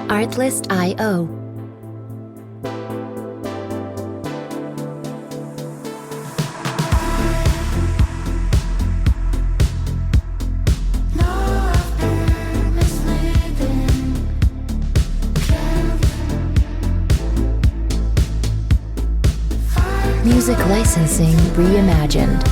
Artlist.io. Music licensing reimagined.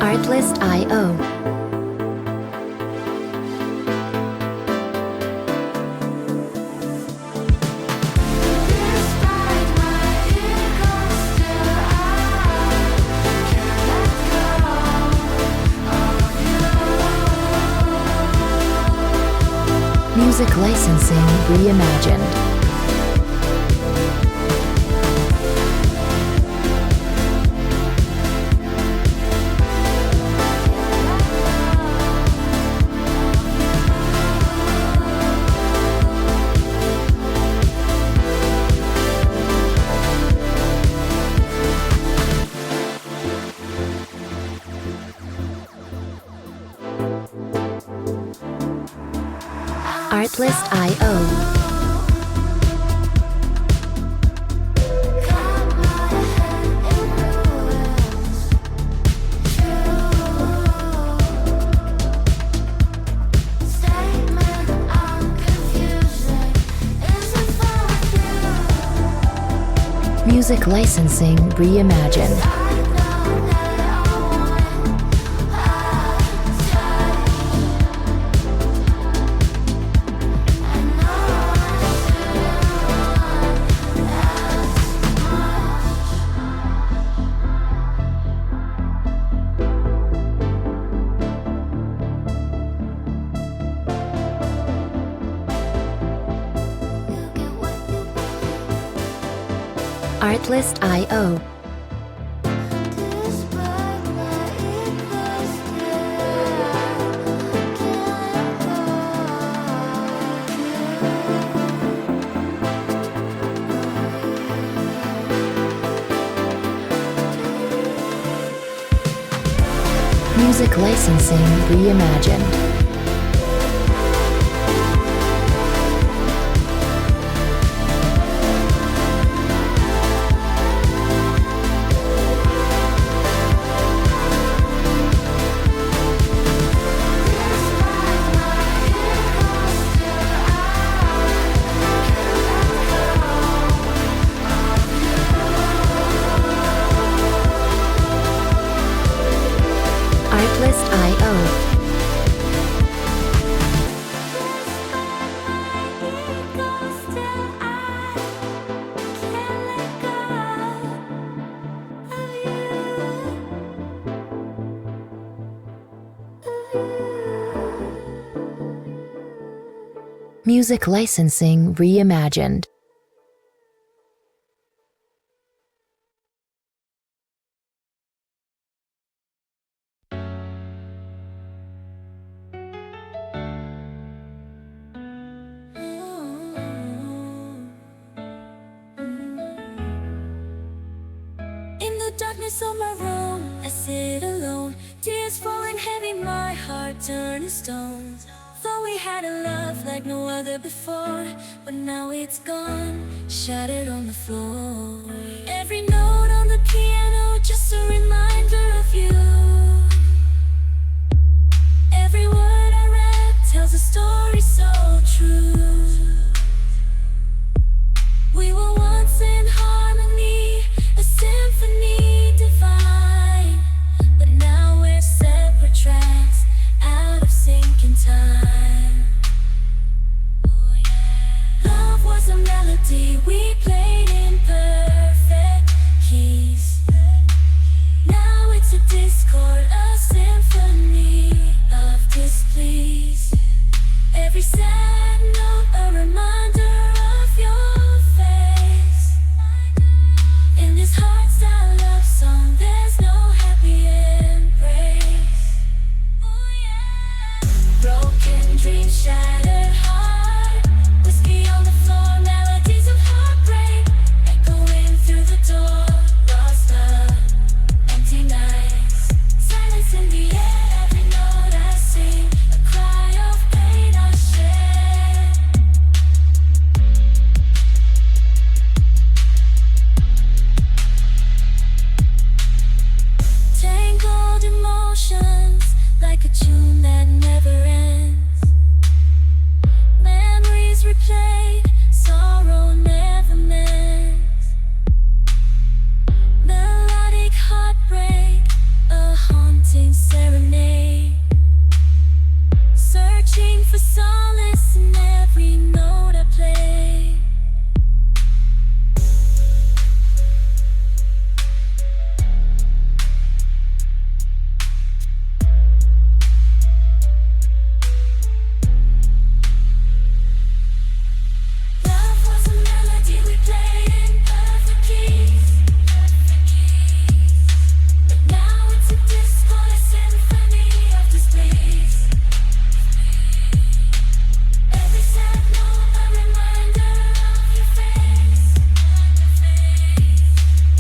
Artlist.io. Music licensing reimagined. Artlist.io. Music licensing reimagined. Artlist.io. Music licensing reimagined. Artlist.io. Music licensing reimagined. In the darkness of my room, I sit alone. Tears falling heavy, my heart turning stone. Thought we had a love like no other before, but now it's gone, shattered on the floor. Every note on the piano, just a reminder of you. Every word I read tells a story so true. We were once in harmony, a symphony divine, but now we're separate tracks, out of sync in time. Love was a melody we played imperfect, tune that never ends. Memories replayed, sorrow never mends. Melodic heartbreak, a haunting serenade. Searching for solace in every note I play. Love was a melody we played in perfect keys. But now it's a discordant symphony of displays. Every sad note a reminder of your face.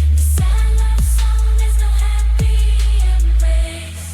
In the sad love song there's no happy embrace.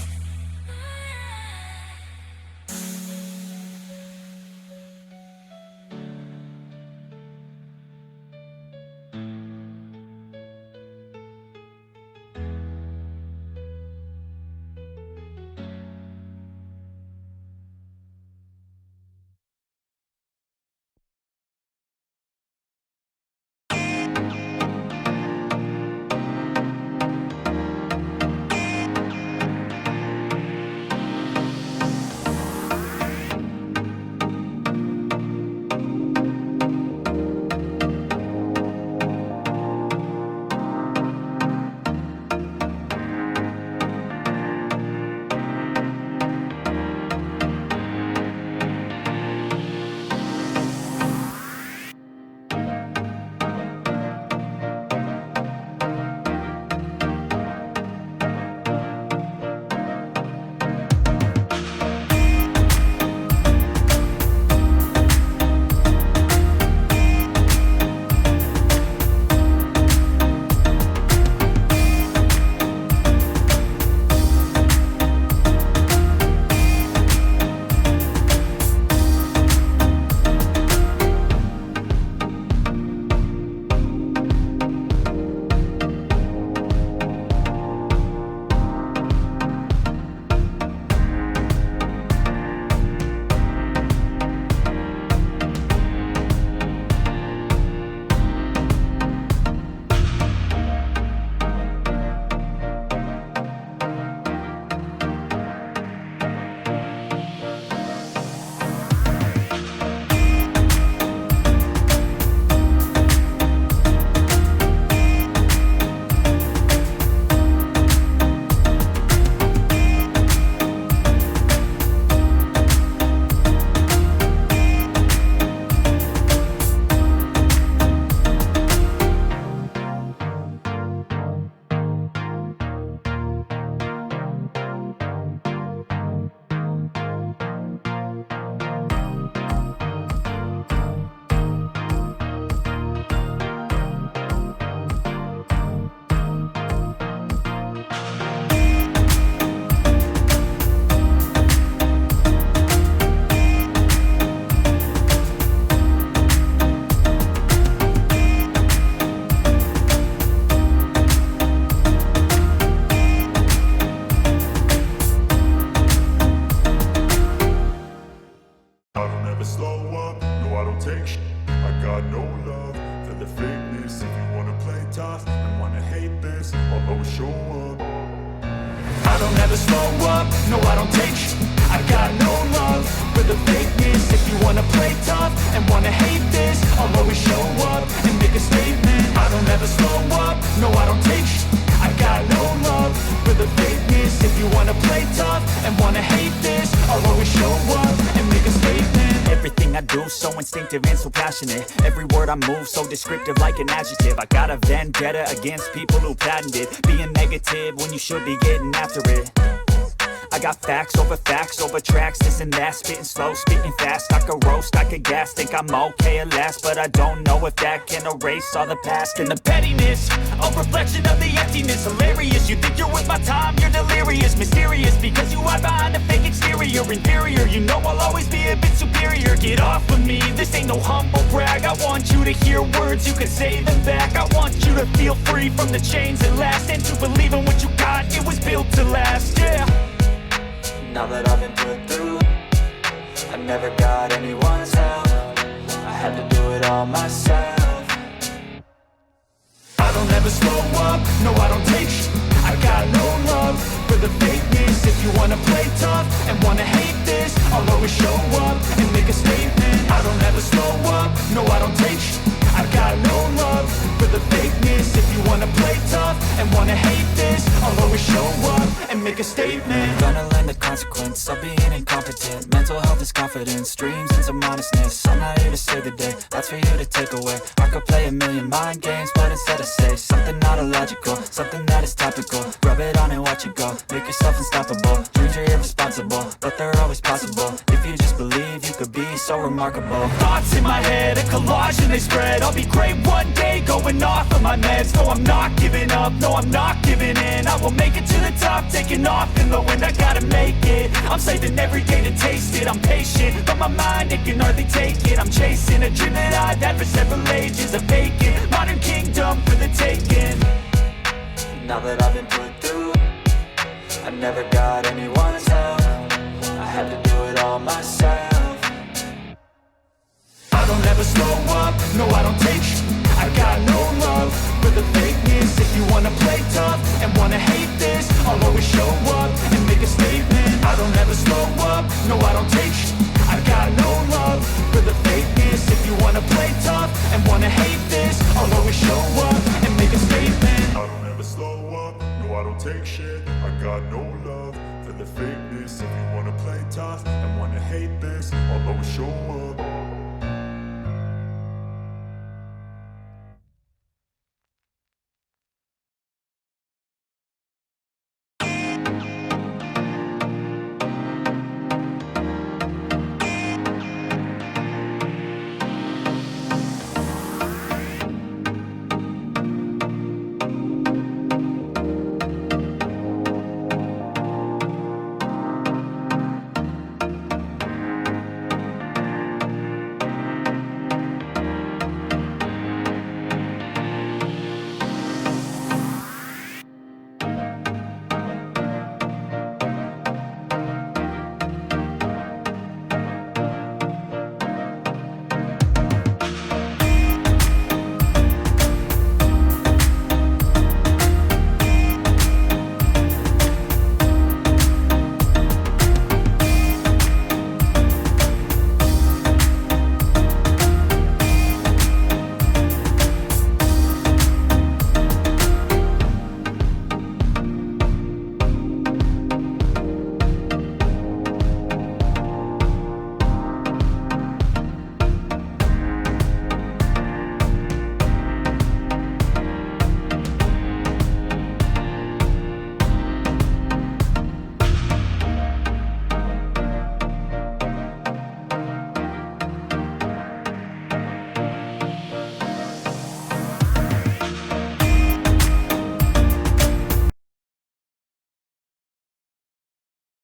I don't ever slow up, no I don't take sh**. I got no love for the fakeness. If you wanna play tough and wanna hate this, I'll always show up. I don't ever slow up, no I don't take sh**. I got no love for the fakeness. If you wanna play tough and wanna hate this, I'll always show up and make a statement. I don't ever slow up, no I don't take sh**. I got no love for the fakeness. If you wanna play tough and wanna hate this, I'll always show up and make a statement. Everything I do so instinctive and so passionate. Every word I move so descriptive like an adjective. I got a vendetta against people who patented being negative when you should be getting after it. I got facts over tracks, this and that. Spitting slow, spitting fast. I could roast, I could gas. Think I'm okay at last, but I don't know if that can erase all the past. And the pettiness, a reflection of the emptiness. Hilarious, you think you're worth my time, you're delirious. Mysterious, because you hide behind a fake exterior. Inferior, you know I'll always be a bit superior. Get off of me, this ain't no humble brag. I want you to hear words, you can say them back. I want you to feel free from the chains that last, and to believe in what you got, it was built to last, yeah. Now that I've been put through, I never got anyone's help. I had to do it all myself. I don't ever slow up, no I don't take sh**. I got no love for the fakeness. If you wanna play tough and wanna hate this, I'll always show up and make a statement. I don't ever slow up, no I don't take sh**. I got no love for the fakeness. If you wanna play tough and wanna hate this, I'll always show up and make a statement. Gonna learn the consequence of being incompetent. Mental health is confidence, dreams and some honestness. I'm not here to save the day, that's for you to take away. I could play a million mind games, but instead I say something not illogical, something that is topical. Rub it on and watch it go, make yourself unstoppable. Dreams are irresponsible, but they're always possible. If you just believe, you could be so remarkable. Thoughts in my head, a collage and they spread. I'll be great one day, going off of my meds. No, I'm not giving up, no, I'm not giving in. I will make it to the top, taking off in the wind. I gotta make it, I'm saving every day to taste it. I'm patient, but my mind, it can hardly take it. I'm chasing a dream that I've had for several ages. A vacant, modern kingdom for the taking. Now that I've been put through, I never got anyone's help. I had to do it all myself. I don't ever slow up, no I don't take sh**. I got no love for the fakeness. If you wanna play tough and wanna hate this, I'll always show up and make a statement. I don't ever slow up, no I don't take sh**. I got no love for the fakeness. If you wanna play tough and wanna hate this, I'll always show up and make a statement. I don't ever slow up, no I don't take shit. I got no love for the fakeness. If you wanna play tough and wanna hate this, I'll always show up.